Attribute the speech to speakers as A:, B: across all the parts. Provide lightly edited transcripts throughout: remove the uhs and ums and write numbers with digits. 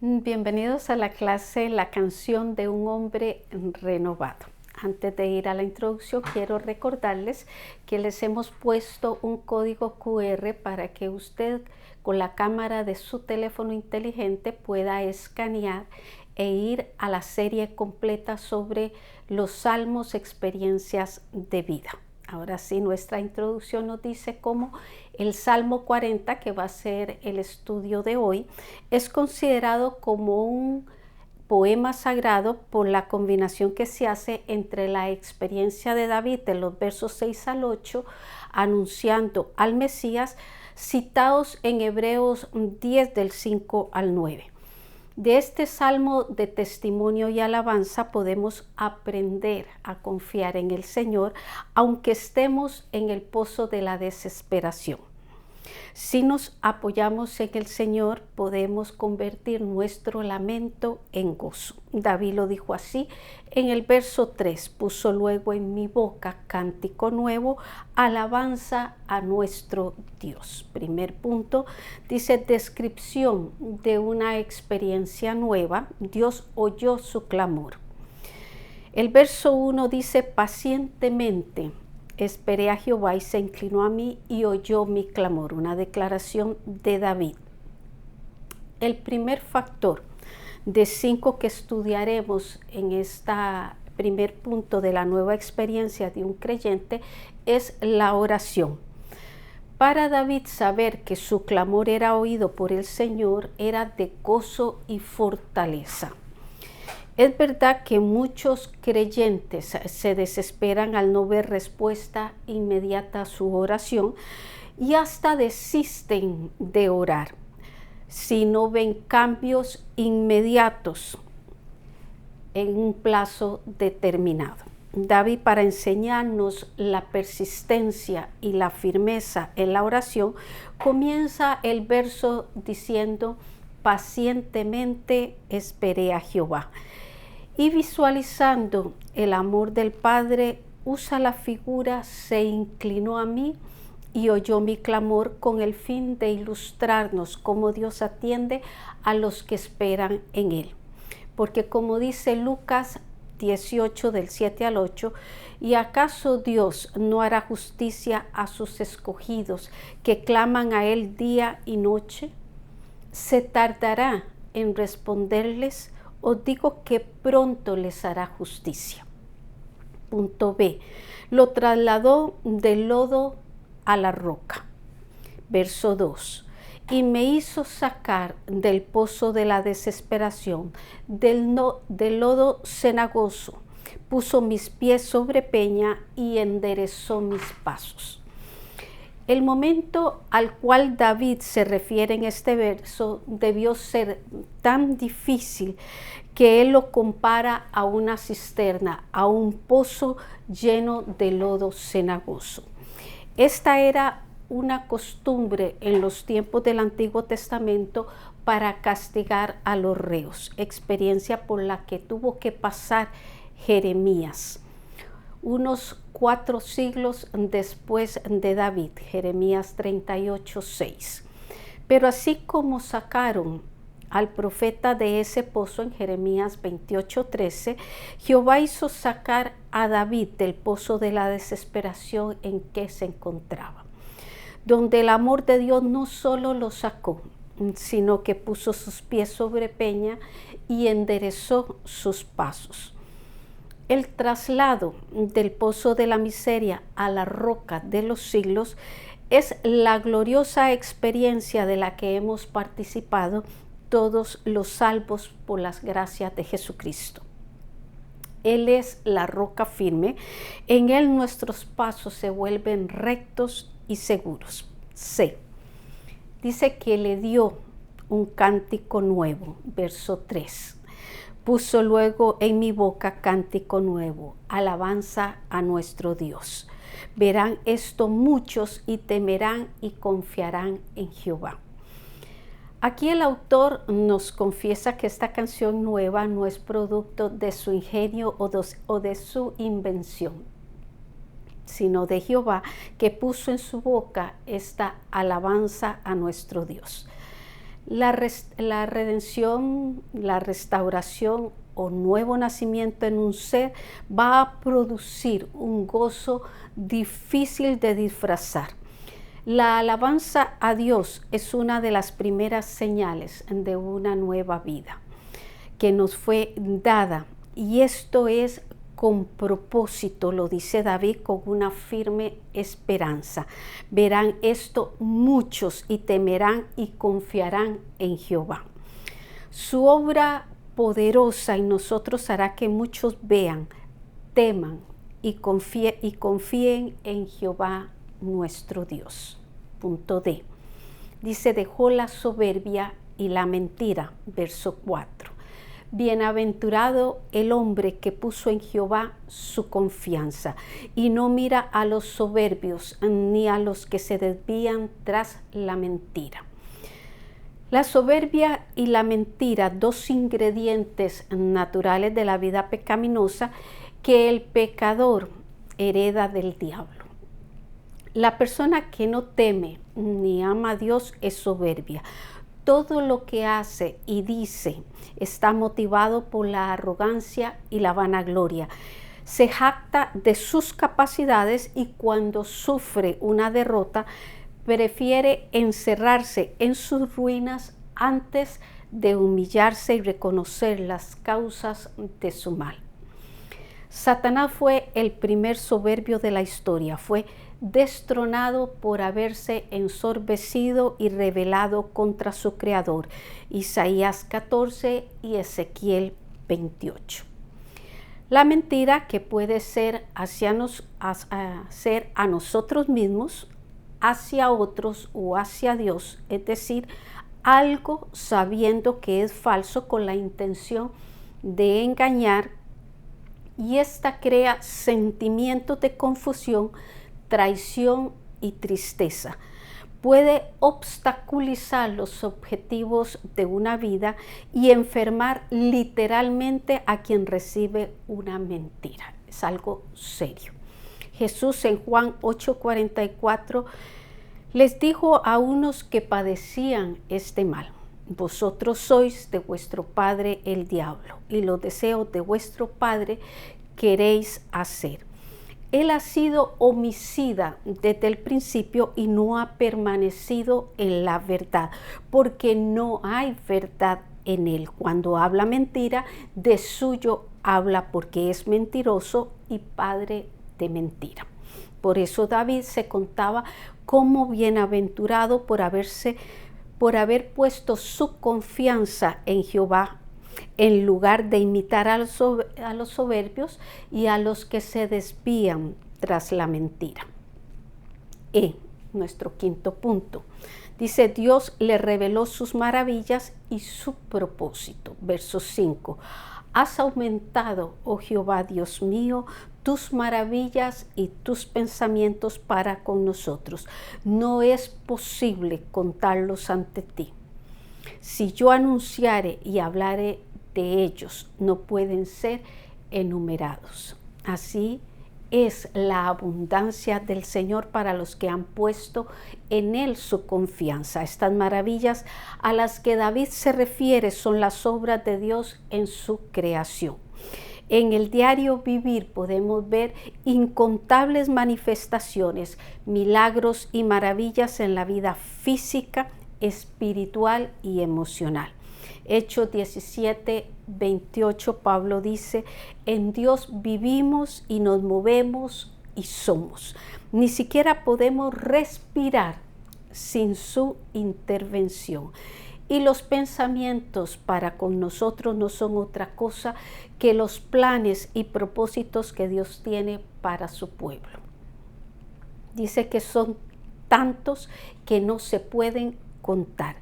A: Bienvenidos a la clase La canción de un hombre renovado. Antes de ir a la introducción, quiero recordarles que les hemos puesto un código QR para que usted con la cámara de su teléfono inteligente pueda escanear e ir a la serie completa sobre los salmos, experiencias de vida. Ahora sí, nuestra introducción nos dice cómo el Salmo 40, que va a ser el estudio de hoy, es considerado como un poema sagrado por la combinación que se hace entre la experiencia de David de los versos 6 al 8, anunciando al Mesías, citados en Hebreos 10 del 5 al 9. De este salmo de testimonio y alabanza podemos aprender a confiar en el Señor, aunque estemos en el pozo de la desesperación. Si nos apoyamos en el Señor, podemos convertir nuestro lamento en gozo. David lo dijo así en el verso 3, puso luego en mi boca cántico nuevo, alabanza a nuestro Dios. Primer punto, dice descripción de una experiencia nueva, Dios oyó su clamor. El verso 1 dice pacientemente, esperé a Jehová y se inclinó a mí y oyó mi clamor, una declaración de David. El primer factor de 5 que estudiaremos en este primer punto de la nueva experiencia de un creyente es la oración. Para David saber que su clamor era oído por el Señor era de gozo y fortaleza. Es verdad que muchos creyentes se desesperan al no ver respuesta inmediata a su oración y hasta desisten de orar si no ven cambios inmediatos en un plazo determinado. David, para enseñarnos la persistencia y la firmeza en la oración, comienza el verso diciendo, pacientemente esperé a Jehová. Y visualizando el amor del Padre, usa la figura, se inclinó a mí y oyó mi clamor con el fin de ilustrarnos cómo Dios atiende a los que esperan en Él. Porque como dice Lucas 18 del 7 al 8, ¿y acaso Dios no hará justicia a sus escogidos que claman a Él día y noche? ¿Se tardará en responderles? Os digo que pronto les hará justicia. Punto B. Lo trasladó del lodo a la roca. Verso 2. Y me hizo sacar del pozo de la desesperación, del lodo cenagoso. Puso mis pies sobre peña y enderezó mis pasos. El momento al cual David se refiere en este verso debió ser tan difícil que él lo compara a una cisterna, a un pozo lleno de lodo cenagoso. Esta era una costumbre en los tiempos del Antiguo Testamento para castigar a los reos, experiencia por la que tuvo que pasar Jeremías unos 4 siglos después de David, Jeremías 38:6. Pero así como sacaron al profeta de ese pozo en Jeremías 28:13, Jehová hizo sacar a David del pozo de la desesperación en que se encontraba, donde el amor de Dios no solo lo sacó, sino que puso sus pies sobre peña y enderezó sus pasos. El traslado del pozo de la miseria a la roca de los siglos es la gloriosa experiencia de la que hemos participado todos los salvos por las gracias de Jesucristo. Él es la roca firme, en Él nuestros pasos se vuelven rectos y seguros. C. Dice que le dio un cántico nuevo, verso 3. Puso luego en mi boca cántico nuevo, alabanza a nuestro Dios. Verán esto muchos y temerán y confiarán en Jehová. Aquí el autor nos confiesa que esta canción nueva no es producto de su ingenio o de su invención, sino de Jehová, que puso en su boca esta alabanza a nuestro Dios. La redención, la restauración o nuevo nacimiento en un ser va a producir un gozo difícil de disfrazar. La alabanza a Dios es una de las primeras señales de una nueva vida que nos fue dada, y esto es con propósito, lo dice David, con una firme esperanza. Verán esto muchos y temerán y confiarán en Jehová. Su obra poderosa en nosotros hará que muchos vean, teman y confíen en Jehová nuestro Dios. Punto D. Dice, dejó la soberbia y la mentira. Verso 4. Bienaventurado el hombre que puso en Jehová su confianza y no mira a los soberbios ni a los que se desvían tras la mentira. La soberbia y la mentira, dos ingredientes naturales de la vida pecaminosa que el pecador hereda del diablo. La persona que no teme ni ama a Dios es soberbia. Todo lo que hace y dice está motivado por la arrogancia y la vanagloria. Se jacta de sus capacidades y cuando sufre una derrota, prefiere encerrarse en sus ruinas antes de humillarse y reconocer las causas de su mal. Satanás fue el primer soberbio de la historia. Fue destronado por haberse ensoberbecido y rebelado contra su creador. Isaías 14 y Ezequiel 28. La mentira, que puede ser ser a nosotros mismos, hacia otros o hacia Dios, es decir, algo sabiendo que es falso con la intención de engañar, y esta crea sentimientos de confusión, traición y tristeza. Puede obstaculizar los objetivos de una vida y enfermar literalmente a quien recibe una mentira. Es algo serio. Jesús en Juan 8:44 les dijo a unos que padecían este mal: vosotros sois de vuestro padre el diablo, y los deseos de vuestro padre queréis hacer. Él ha sido homicida desde el principio y no ha permanecido en la verdad, porque no hay verdad en él. Cuando habla mentira, de suyo habla, porque es mentiroso y padre de mentira. Por eso David se contaba como bienaventurado por haber puesto su confianza en Jehová, en lugar de imitar a los soberbios y a los que se desvían tras la mentira. Nuestro quinto punto. Dice, Dios le reveló sus maravillas y su propósito. Verso 5. Has aumentado, oh Jehová, Dios mío, tus maravillas y tus pensamientos para con nosotros. No es posible contarlos ante ti. Si yo anunciare y hablare de ellos, no pueden ser enumerados. Así es la abundancia del Señor para los que han puesto en Él su confianza. Estas maravillas a las que David se refiere son las obras de Dios en su creación. En el diario vivir podemos ver incontables manifestaciones, milagros y maravillas en la vida física, espiritual y emocional. Hechos 17:28, Pablo dice, en Dios vivimos y nos movemos y somos. Ni siquiera podemos respirar sin su intervención. Y los pensamientos para con nosotros no son otra cosa que los planes y propósitos que Dios tiene para su pueblo. Dice que son tantos que no se pueden contar.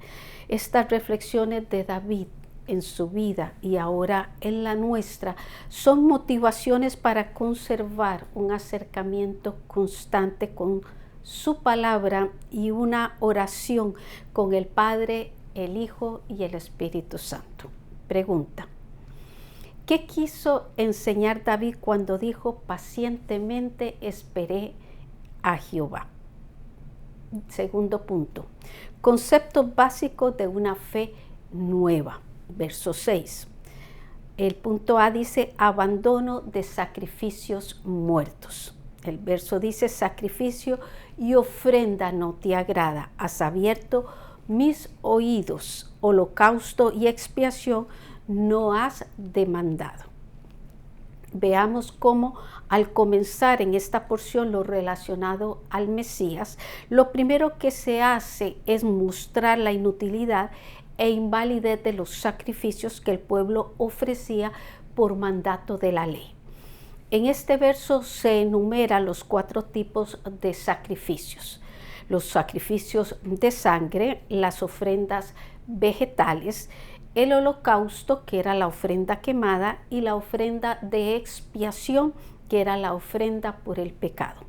A: Estas reflexiones de David en su vida y ahora en la nuestra son motivaciones para conservar un acercamiento constante con su palabra y una oración con el Padre, el Hijo y el Espíritu Santo. Pregunta: ¿qué quiso enseñar David cuando dijo pacientemente esperé a Jehová? segundo punto. Conceptos básicos de una fe nueva. Verso 6. El punto A dice abandono de sacrificios muertos. El verso dice sacrificio y ofrenda no te agrada. Has abierto mis oídos, holocausto y expiación no has demandado. Veamos cómo al comenzar en esta porción lo relacionado al Mesías, lo primero que se hace es mostrar la inutilidad e invalidez de los sacrificios que el pueblo ofrecía por mandato de la ley. En este verso se enumeran los 4 tipos de sacrificios. Los sacrificios de sangre, las ofrendas vegetales, el holocausto, que era la ofrenda quemada, y la ofrenda de expiación, que era la ofrenda por el pecado.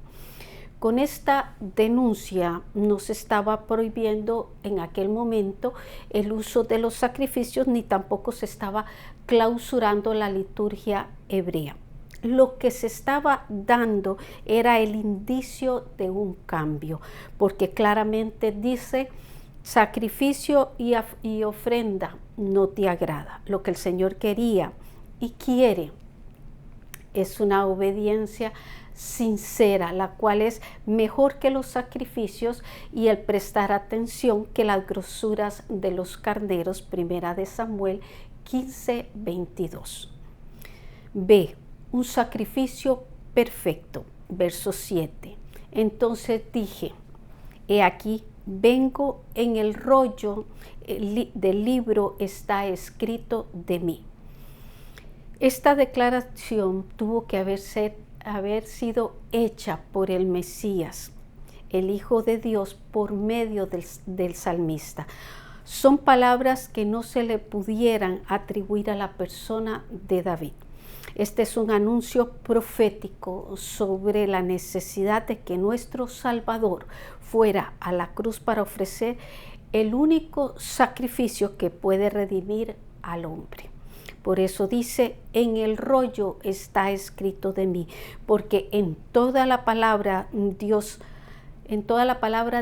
A: Con esta denuncia no se estaba prohibiendo en aquel momento el uso de los sacrificios, ni tampoco se estaba clausurando la liturgia hebrea. Lo que se estaba dando era el indicio de un cambio, porque claramente dice sacrificio y ofrenda no te agrada. Lo que el Señor quería y quiere es una obediencia sincera, la cual es mejor que los sacrificios y el prestar atención que las grosuras de los carneros. Primera de Samuel 15:22. B. Un sacrificio perfecto. Verso 7. Entonces dije, he aquí, vengo, en el rollo del libro está escrito de mí. Esta declaración tuvo que haber sido hecha por el Mesías, el Hijo de Dios, por medio del salmista. Son palabras que no se le pudieran atribuir a la persona de David. Este es un anuncio profético sobre la necesidad de que nuestro Salvador fuera a la cruz para ofrecer el único sacrificio que puede redimir al hombre. Por eso dice, en el rollo está escrito de mí, porque en toda la palabra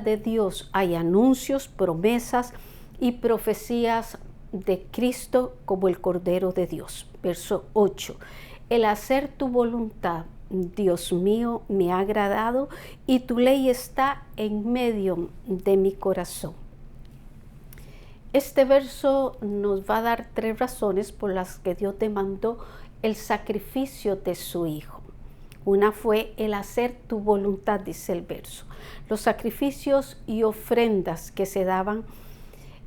A: de Dios hay anuncios, promesas y profecías de Cristo como el Cordero de Dios. Verso 8. El hacer tu voluntad, Dios mío, me ha agradado y tu ley está en medio de mi corazón. Este verso nos va a dar 3 razones por las que Dios demandó el sacrificio de su Hijo. Una fue el hacer tu voluntad, dice el verso. Los sacrificios y ofrendas que se daban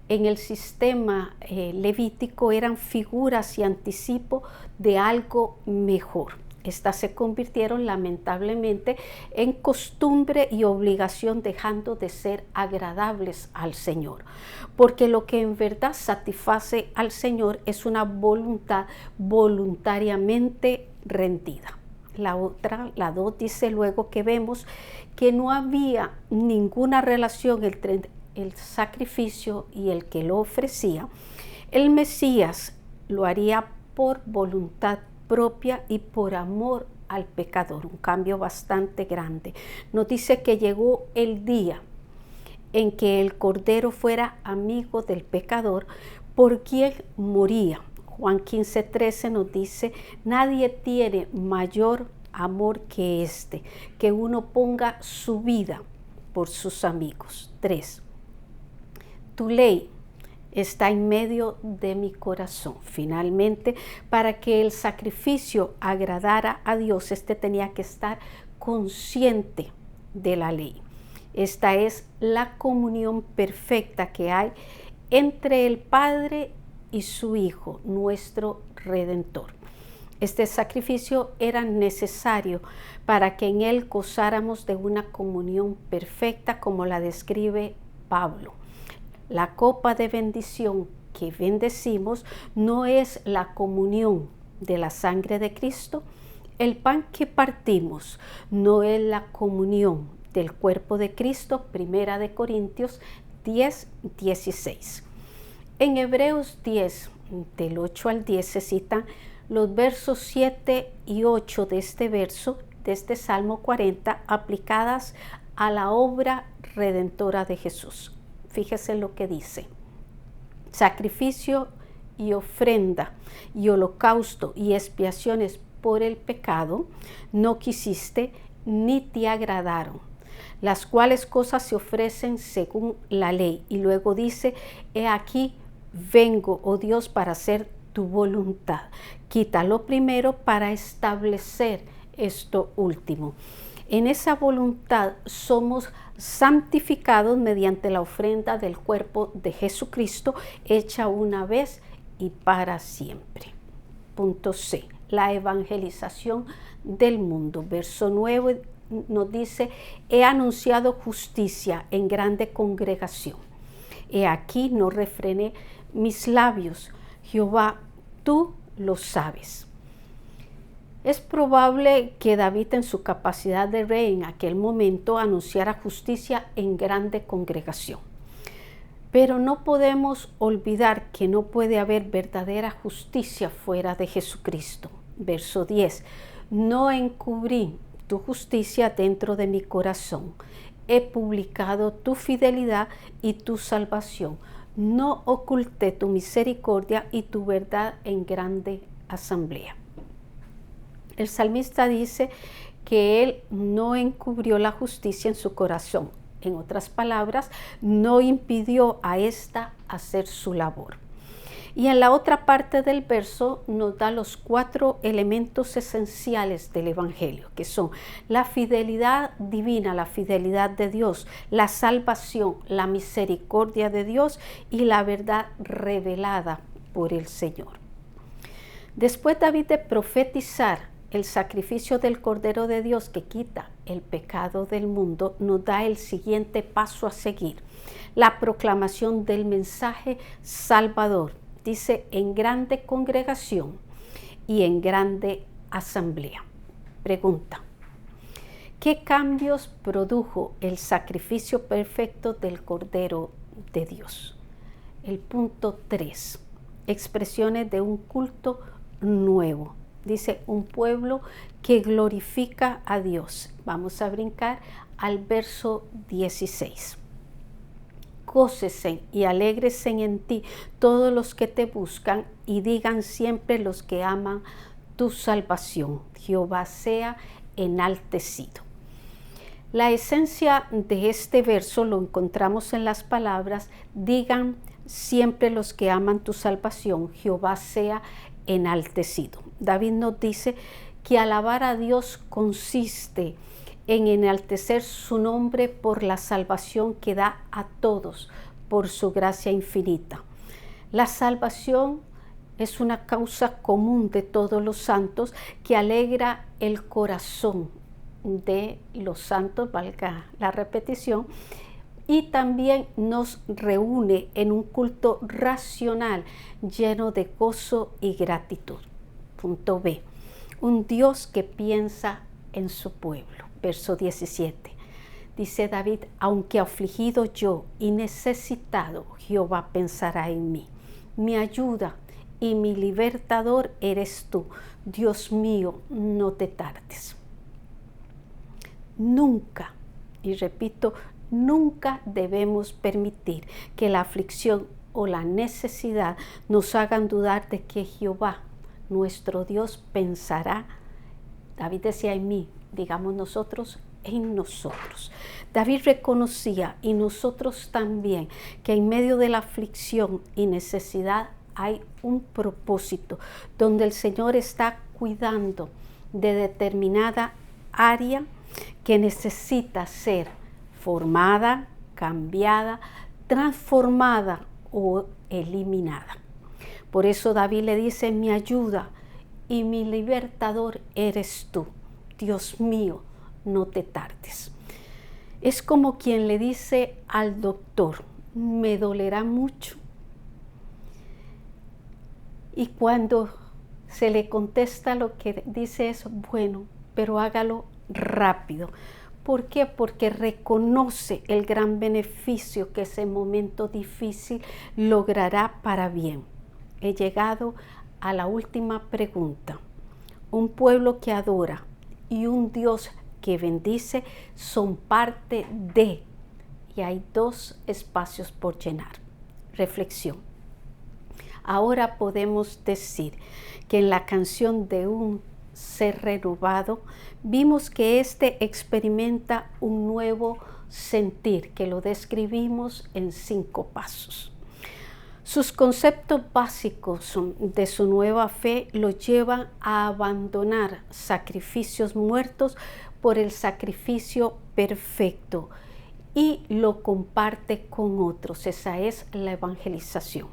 A: en el sistema levítico eran figuras y anticipo de algo mejor. Estas se convirtieron lamentablemente en costumbre y obligación, dejando de ser agradables al Señor. Porque lo que en verdad satisface al Señor es una voluntad voluntariamente rendida. La 2 dice luego que vemos que no había ninguna relación entre el sacrificio y el que lo ofrecía. El Mesías lo haría por voluntad propia y por amor al pecador, un cambio bastante grande. Nos dice que llegó el día en que el Cordero fuera amigo del pecador por quien moría. Juan 15:13 nos dice, nadie tiene mayor amor que este, que uno ponga su vida por sus amigos. 3. Tu ley está en medio de mi corazón. Finalmente, para que el sacrificio agradara a Dios, tenía que estar consciente de la ley. Esta es la comunión perfecta que hay entre el Padre y su Hijo, nuestro Redentor. Este sacrificio era necesario para que en él gozáramos de una comunión perfecta, como la describe Pablo. La copa de bendición que bendecimos no es la comunión de la sangre de Cristo. El pan que partimos no es la comunión del cuerpo de Cristo. Primera de Corintios 10:16. En Hebreos 10, del 8 al 10, se citan los versos 7 y 8 de este verso, de este Salmo 40, aplicadas a la obra redentora de Jesús. Fíjese lo que dice: sacrificio y ofrenda y holocausto y expiaciones por el pecado no quisiste ni te agradaron, las cuales cosas se ofrecen según la ley. Y luego dice: he aquí vengo, oh Dios, para hacer tu voluntad. Quítalo primero para establecer esto último. En esa voluntad somos santificados mediante la ofrenda del cuerpo de Jesucristo, hecha una vez y para siempre. Punto C. La evangelización del mundo. Verso 9 nos dice: he anunciado justicia en grande congregación. He aquí no refrené mis labios. Jehová, tú lo sabes. Es probable que David, en su capacidad de rey en aquel momento, anunciara justicia en grande congregación. Pero no podemos olvidar que no puede haber verdadera justicia fuera de Jesucristo. Verso 10. No encubrí tu justicia dentro de mi corazón. He publicado tu fidelidad y tu salvación. No oculté tu misericordia y tu verdad en grande asamblea. El salmista dice que él no encubrió la justicia en su corazón. En otras palabras, no impidió a ésta hacer su labor. Y en la otra parte del verso nos da los 4 elementos esenciales del Evangelio, que son la fidelidad divina, la fidelidad de Dios, la salvación, la misericordia de Dios y la verdad revelada por el Señor. Después David de profetizar el sacrificio del Cordero de Dios que quita el pecado del mundo, nos da el siguiente paso a seguir: la proclamación del mensaje salvador. Dice: en grande congregación y en grande asamblea. Pregunta: ¿qué cambios produjo el sacrificio perfecto del Cordero de Dios? El punto 3. Expresiones de un culto nuevo. Dice: un pueblo que glorifica a Dios. Vamos a brincar al verso 16. Gócesen y alégrese en ti todos los que te buscan, y digan siempre los que aman tu salvación: Jehová sea enaltecido. La esencia de este verso lo encontramos en las palabras: digan siempre los que aman tu salvación, Jehová sea enaltecido. David nos dice que alabar a Dios consiste en enaltecer su nombre por la salvación que da a todos por su gracia infinita. La salvación es una causa común de todos los santos que alegra el corazón de los santos, valga la repetición, y también nos reúne en un culto racional lleno de gozo y gratitud. Punto B. Un Dios que piensa en su pueblo. Verso 17. Dice David: aunque afligido yo y necesitado, Jehová pensará en mí. Mi ayuda y mi libertador eres tú. Dios mío, no te tardes. Nunca, y repito, nunca debemos permitir que la aflicción o la necesidad nos hagan dudar de que Jehová, nuestro Dios, pensará. David decía: en mí, digamos nosotros, en nosotros. David reconocía, y nosotros también, que en medio de la aflicción y necesidad hay un propósito, donde el Señor está cuidando de determinada área que necesita ser formada, cambiada, transformada o eliminada. Por eso David le dice: mi ayuda y mi libertador eres tú. Dios mío, no te tardes. Es como quien le dice al doctor: me dolerá mucho. Y cuando se le contesta, lo que dice es: bueno, pero hágalo rápido. ¿Por qué? Porque reconoce el gran beneficio que ese momento difícil logrará para bien. He llegado a la última pregunta. Un pueblo que adora y un Dios que bendice son parte de, y hay 2 espacios por llenar. Reflexión. Ahora podemos decir que en la canción de un ser renovado, vimos que éste experimenta un nuevo sentir, que lo describimos en 5 pasos. Sus conceptos básicos de su nueva fe lo llevan a abandonar sacrificios muertos por el sacrificio perfecto y lo comparte con otros. Esa es la evangelización.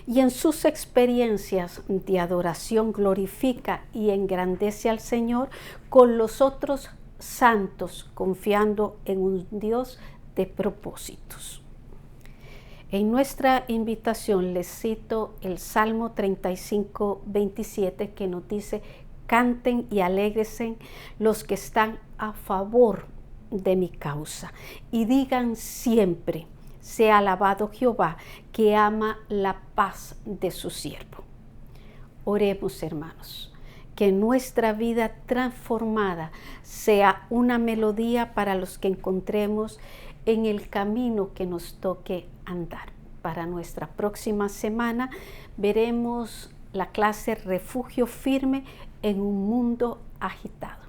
A: Y en sus experiencias de adoración glorifica y engrandece al Señor con los otros santos, confiando en un Dios de propósitos. En nuestra invitación les cito el Salmo 35, 27, que nos dice: canten y alégrense los que están a favor de mi causa, y digan siempre: sea alabado Jehová, que ama la paz de su siervo. Oremos, hermanos, que nuestra vida transformada sea una melodía para los que encontremos en el camino que nos toque andar. Para nuestra próxima semana veremos la clase Refugio Firme en un mundo agitado.